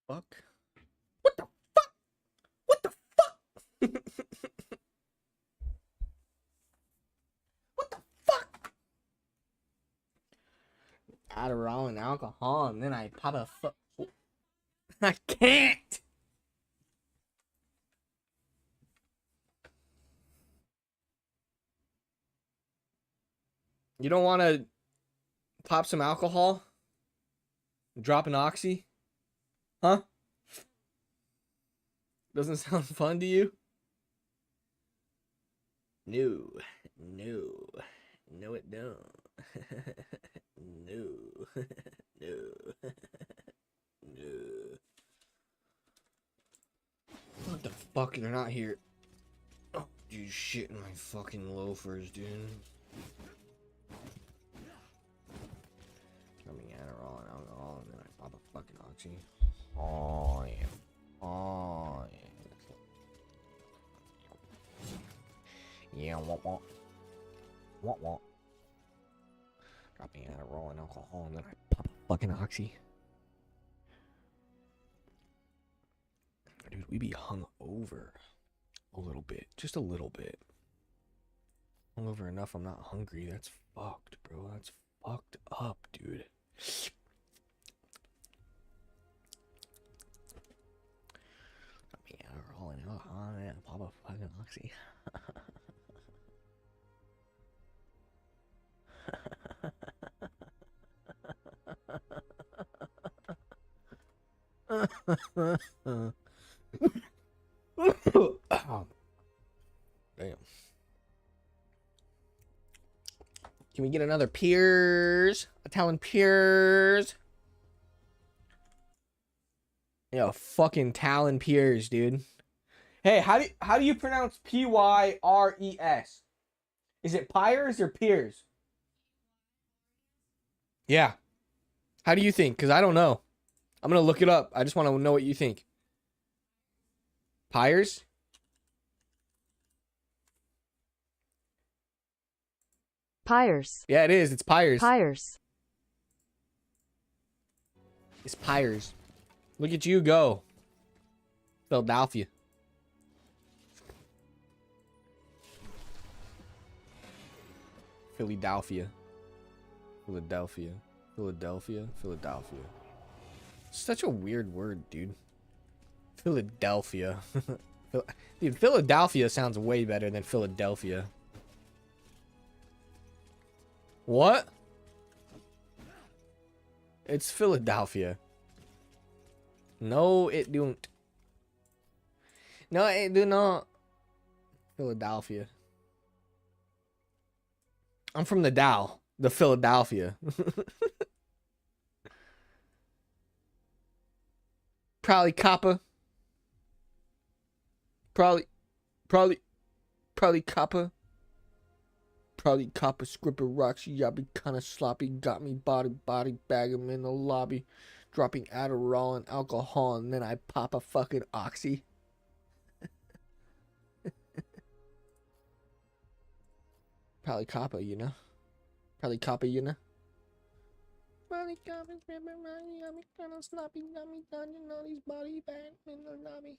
Fuck? What the fuck? What the fuck? What the fuck? Adderall and alcohol, and then I pop a fuck. I can't. You don't want to pop some alcohol? Drop an oxy? Huh? Doesn't sound fun to you? No. No. No, it don't. No. No. No. What the fuck? They're not here. Oh, dude, shit in my fucking loafers, dude. Got me Adderall and alcohol, and then I pop a fucking oxy. Oh, yeah. Oh, yeah. Yeah, what? What? Drop me Adderall and alcohol, and then I pop a fucking oxy. Dude, we be hung over a little bit. Just a little bit. Hung over enough I'm not hungry. That's fucked, bro. That's fucked up, dude. Got me Adderall and alcohol, and then I pop a fucking oxy. Damn. Can we get another Piers? Italian Piers? Yeah, fucking Talon Piers, dude. Hey, how do you pronounce Pyres? Is it Pyres or Piers? Yeah. How do you think? Because I don't know. I'm going to look it up. I just want to know what you think. Pyres? Pyres. Yeah, it is. It's Pyres. Pyres. It's Pyres. Look at you go. Philadelphia. Philadelphia. Philadelphia. Philadelphia. Philadelphia. Such a weird word, dude. Philadelphia. Dude, Philadelphia sounds way better than Philadelphia. What? It's Philadelphia. No, it don't. No, it do not. Philadelphia. I'm from the Dow. The Philadelphia. Probably copper. Probably copper. Probably copper, scripper, rocks, yabby, kinda sloppy, got me body, bag him in the lobby, dropping Adderall and alcohol, and then I pop a fucking oxy. Probably copper, you know? Probably copper, you know? Probably copper, scripper, rocks, yabby, kinda sloppy, got me dodging all these body bags in the lobby.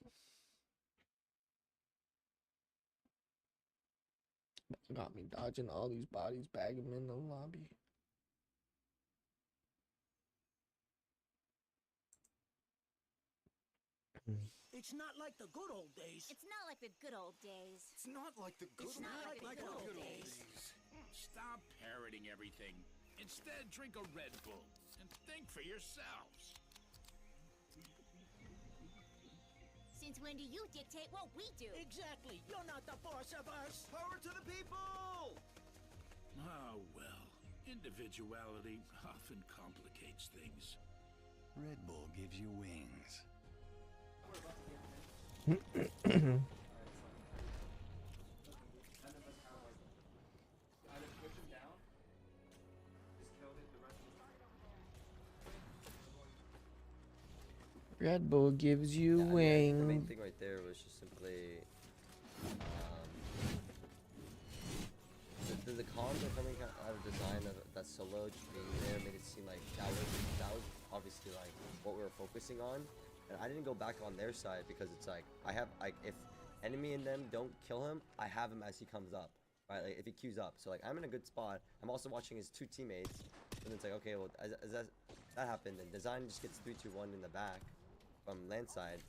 Got me dodging all these bodies, bag them in the lobby. It's not like the good old days. It's not like the good old days. It's not like the good, It's not like the good old days. Stop parroting everything. Instead, drink a Red Bull and think for yourselves. Since when do you dictate what we do? Exactly. You're not the boss of us. Power to the people. Oh, well. Individuality often complicates things. Red Bull gives you wings. Red Bull gives you The main wings. thing right there was just simply the cons are coming out of design of that solo just being there made it seem like that was obviously like what we were focusing on, And I didn't go back on their side because it's like if enemy and them don't kill him, I have him as he comes up, right? Like if he queues up. So like I'm in a good spot. I'm also watching his 2 teammates, and it's like okay, well as that happened, and Design just gets 3-2-1 in the back from land side,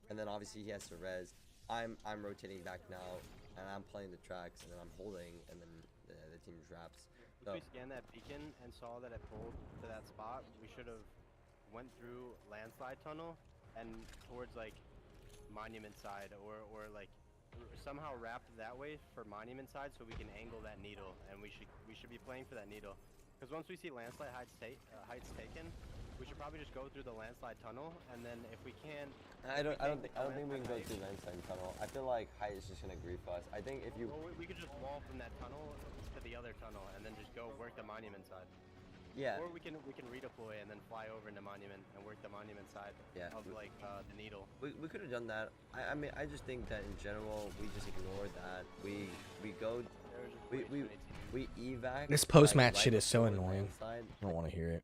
and then obviously he has to res. I'm rotating back now, and I'm playing the tracks, and then I'm holding, and then the team traps. If we scanned that beacon and saw that it pulled to that spot, we should have went through landslide tunnel and towards like monument side, or like somehow wrapped that way for monument side, so we can angle that needle, and we should be playing for that needle. Because once we see landslide heights taken, we should probably just go through the landslide tunnel, and then if we can, I don't think we can go through landslide tunnel. I feel like height is just gonna grief us. I think if you we could just wall from that tunnel to the other tunnel, and then just go work the monument side. yeah. Or we can redeploy and then fly over into monument and work the monument side of like the needle. We could have done that. I mean I just think that in general we just ignore that. We go we evac. This post-match like, shit right is so before annoying. landslide. I don't want to hear it.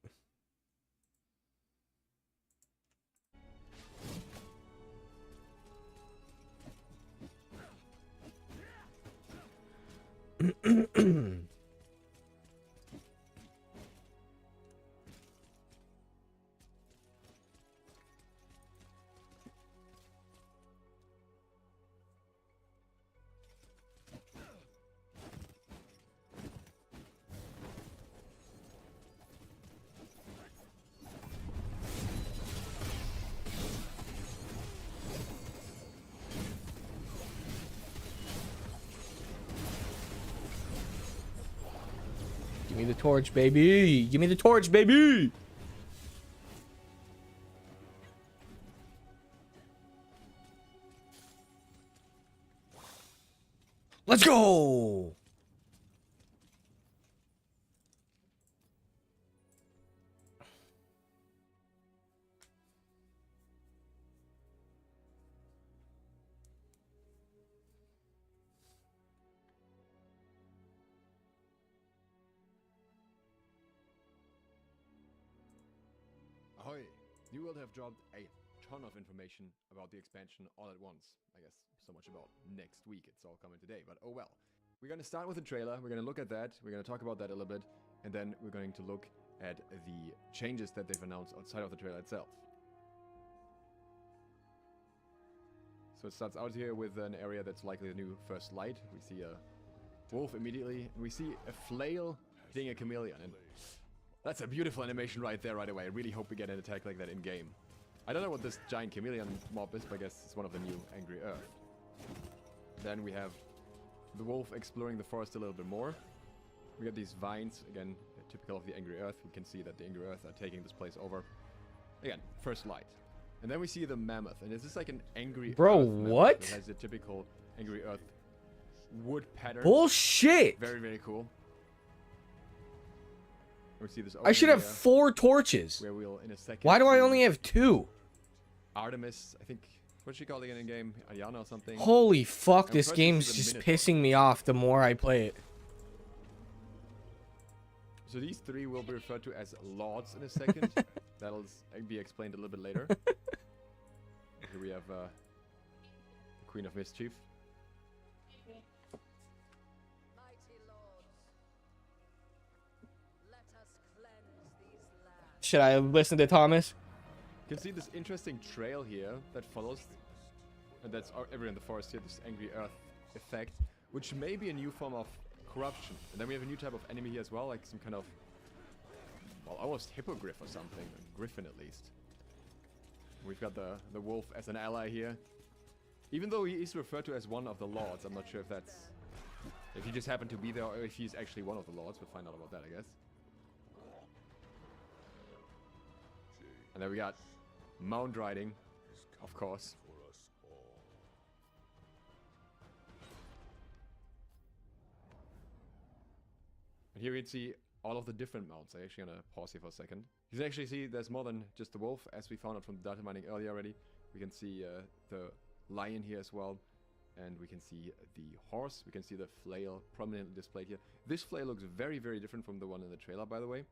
Give me the torch, baby. Give me the torch, baby. Let's go. Ahoy! New World have dropped a ton of information about the expansion all at once. I guess so much about next week, it's all coming today, but oh well. We're gonna start with the trailer, we're gonna look at that, we're gonna talk about that a little bit, and then we're going to look at the changes that they've announced outside of the trailer itself. So it starts out here with an area that's likely the new first light. We see a wolf immediately, and we see a flail hitting a chameleon, and that's a beautiful animation right there, right away. I really hope we get an attack like that in-game. I don't know what this giant chameleon mob is, but I guess it's one of the new Angry Earth. Then we have the wolf exploring the forest a little bit more. We got these vines, again, typical of the Angry Earth. We can see that the Angry Earth are taking this place over. Again, first light. And then we see the mammoth, and this is like an Angry Bro, Earth mammoth what? that has a typical Angry Earth wood pattern. Bullshit. Very, very cool. We see this I should have opening 4 torches. where we'll in a second. Why do I see only have 2? Artemis? I think. What's she called again in game? Ariana or something? Holy fuck, I'm this first to game's see the just Minotaur. pissing me off the more I play it. So these 3 will be referred to as lords in a second. That'll be explained a little bit later. Here we have the Queen of Mischief. Mighty lords, let us cleanse these lands. Should I listen to Thomas? You can see this interesting trail here that follows, and that's everywhere in the forest here, this Angry Earth effect, which may be a new form of corruption. And then we have a new type of enemy here as well, like some kind of, well, almost hippogriff or something, a griffin at least. We've got the wolf as an ally here. Even though he is referred to as one of the lords, I'm not sure if he just happened to be there or if he's actually one of the lords. We'll find out about that, I guess. And then we got mount riding, of course. And here we can see all of the different mounts. I'm actually gonna pause here for a second. You can actually see there's more than just the wolf, as we found out from the data mining earlier already. We can see the lion here as well, and we can see the horse. We can see the flail prominently displayed here. This flail looks very, very different from the one in the trailer, by the way.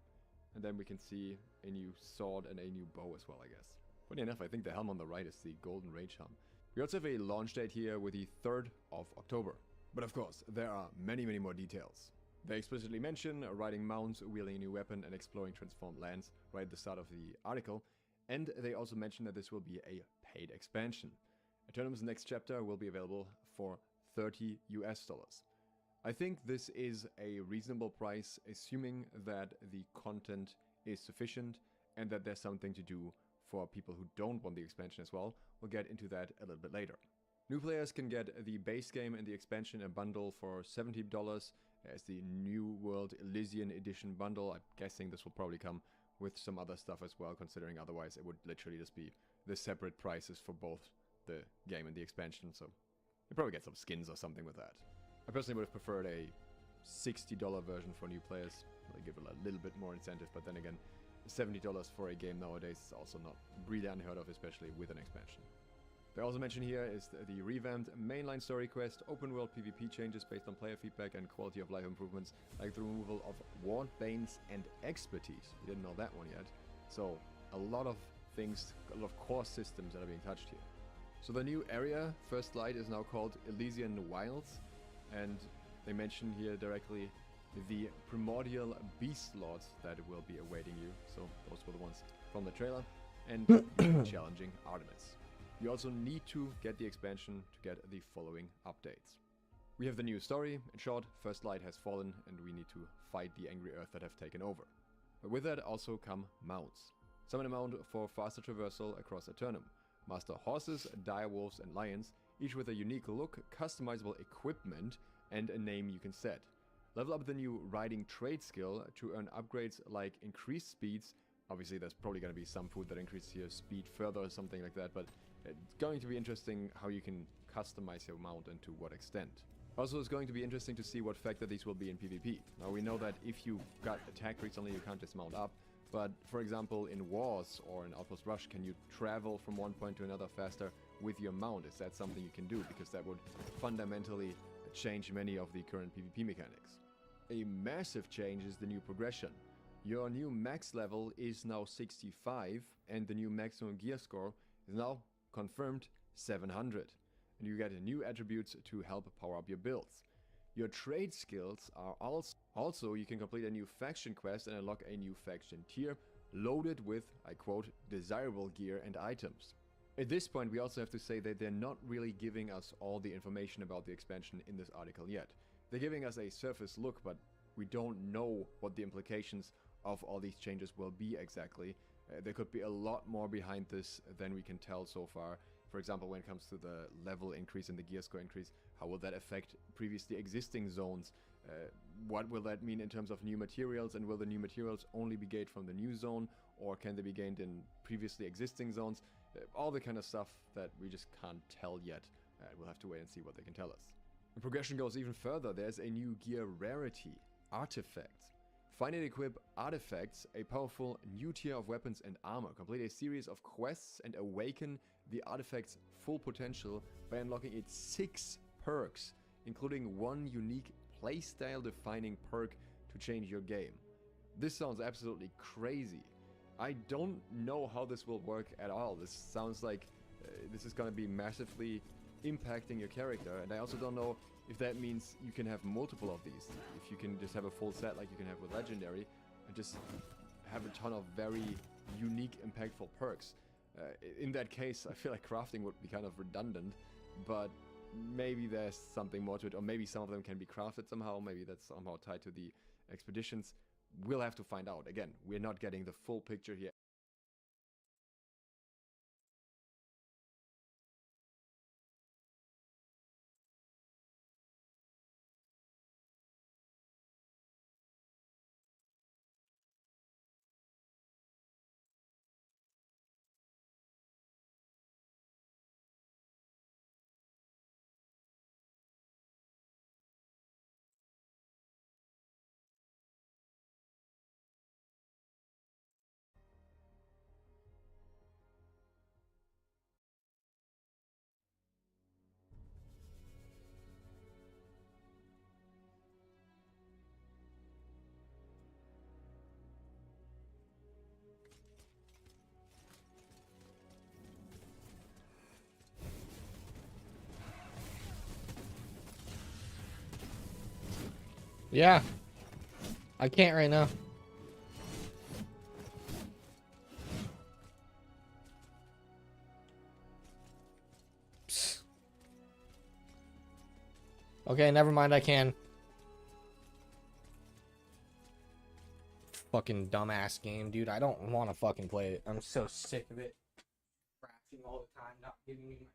And then we can see a new sword and a new bow as well, I guess. Funny enough, I think the helm on the right is the Golden Rage helm. We also have a launch date here with the 3rd of October. But of course, there are many more details. They explicitly mention riding mounts, wielding a new weapon, and exploring transformed lands right at the start of the article. And they also mention that this will be a paid expansion. Eternum's next chapter will be available for $30 US. I think this is a reasonable price, assuming that the content is sufficient and that there's something to do for people who don't want the expansion as well. We'll get into that a little bit later. New players can get the base game and the expansion in a bundle for $70 as the New World Elysian Edition bundle. I'm guessing this will probably come with some other stuff as well, considering otherwise it would literally just be the separate prices for both the game and the expansion, so you probably get some skins or something with that. I personally would have preferred a $60 version for new players. They give it a little bit more incentive, but then again, $70 for a game nowadays is also not really unheard of, especially with an expansion. They also mention here is the revamped mainline story quest, open world PvP changes based on player feedback and quality of life improvements, like the removal of Ward Banes and Expertise. We didn't know that one yet. So a lot of things, a lot of core systems that are being touched here. So the new area, First Light, is now called Elysian Wilds, and they mention here directly the primordial beast lords that will be awaiting you. So those were the ones from the trailer, and challenging Artemis. You also need to get the expansion to get the following updates. We have the new story. In short, First Light has fallen and we need to fight the angry Earth that have taken over. But with that also come mounts. Summon a mount for faster traversal across Eternum. Master horses, dire wolves and lions, each with a unique look, customizable equipment and a name you can set. Level up the new riding trade skill to earn upgrades like increased speeds. Obviously there's probably going to be some food that increases your speed further or something like that, but it's going to be interesting how you can customize your mount and to what extent. Also, it's going to be interesting to see what factor these will be in PvP. Now, we know that if you got attacked recently, you can't dismount up. But, for example, in wars or in Outpost Rush, can you travel from one point to another faster with your mount? Is that something you can do? Because that would fundamentally change many of the current PvP mechanics. A massive change is the new progression. Your new max level is now 65, and the new maximum gear score is now confirmed 700, and you get new attributes to help power up your builds. Your trade skills are also you can complete a new faction quest and unlock a new faction tier loaded with, I quote, desirable gear and items. At this point we also have to say that they're not really giving us all the information about the expansion in this article yet. They're giving us a surface look, but we don't know what the implications of all these changes will be exactly. There could be a lot more behind this than we can tell so far. For example, when it comes to the level increase and the gear score increase, how will that affect previously existing zones? What will that mean in terms of new materials, and will the new materials only be gained from the new zone, or can they be gained in previously existing zones? All the kind of stuff that we just can't tell yet. We'll have to wait and see what they can tell us. The progression goes even further. There's a new gear rarity, artifacts. Find and equip artifacts, a powerful new tier of weapons and armor. Complete a series of quests and awaken the artifact's full potential by unlocking its 6 perks, including one unique playstyle defining perk to change your game. This sounds absolutely crazy. I don't know how this will work at all. This sounds like this is going to be massively impacting your character, and I also don't know if that means you can have multiple of these. If you can just have a full set like you can have with Legendary and just have a ton of very unique, impactful perks. In that case, I feel like crafting would be kind of redundant, but maybe there's something more to it, or maybe some of them can be crafted somehow. Maybe that's somehow tied to the expeditions. We'll have to find out. Again, we're not getting the full picture here. Yeah. I can't right now. Psst. Okay, never mind, I can. Fucking dumbass game, dude. I don't want to fucking play it. I'm so sick of it. Crashing all the time, not giving me my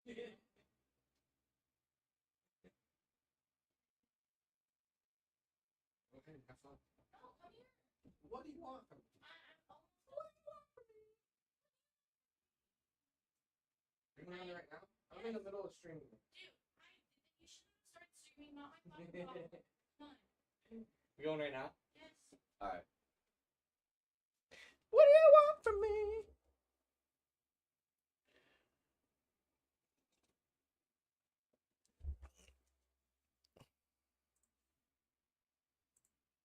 Okay, have fun. What do you want from me? Are you on right now? I'm in the middle of streaming. Dude, you should start streaming not my You going right now?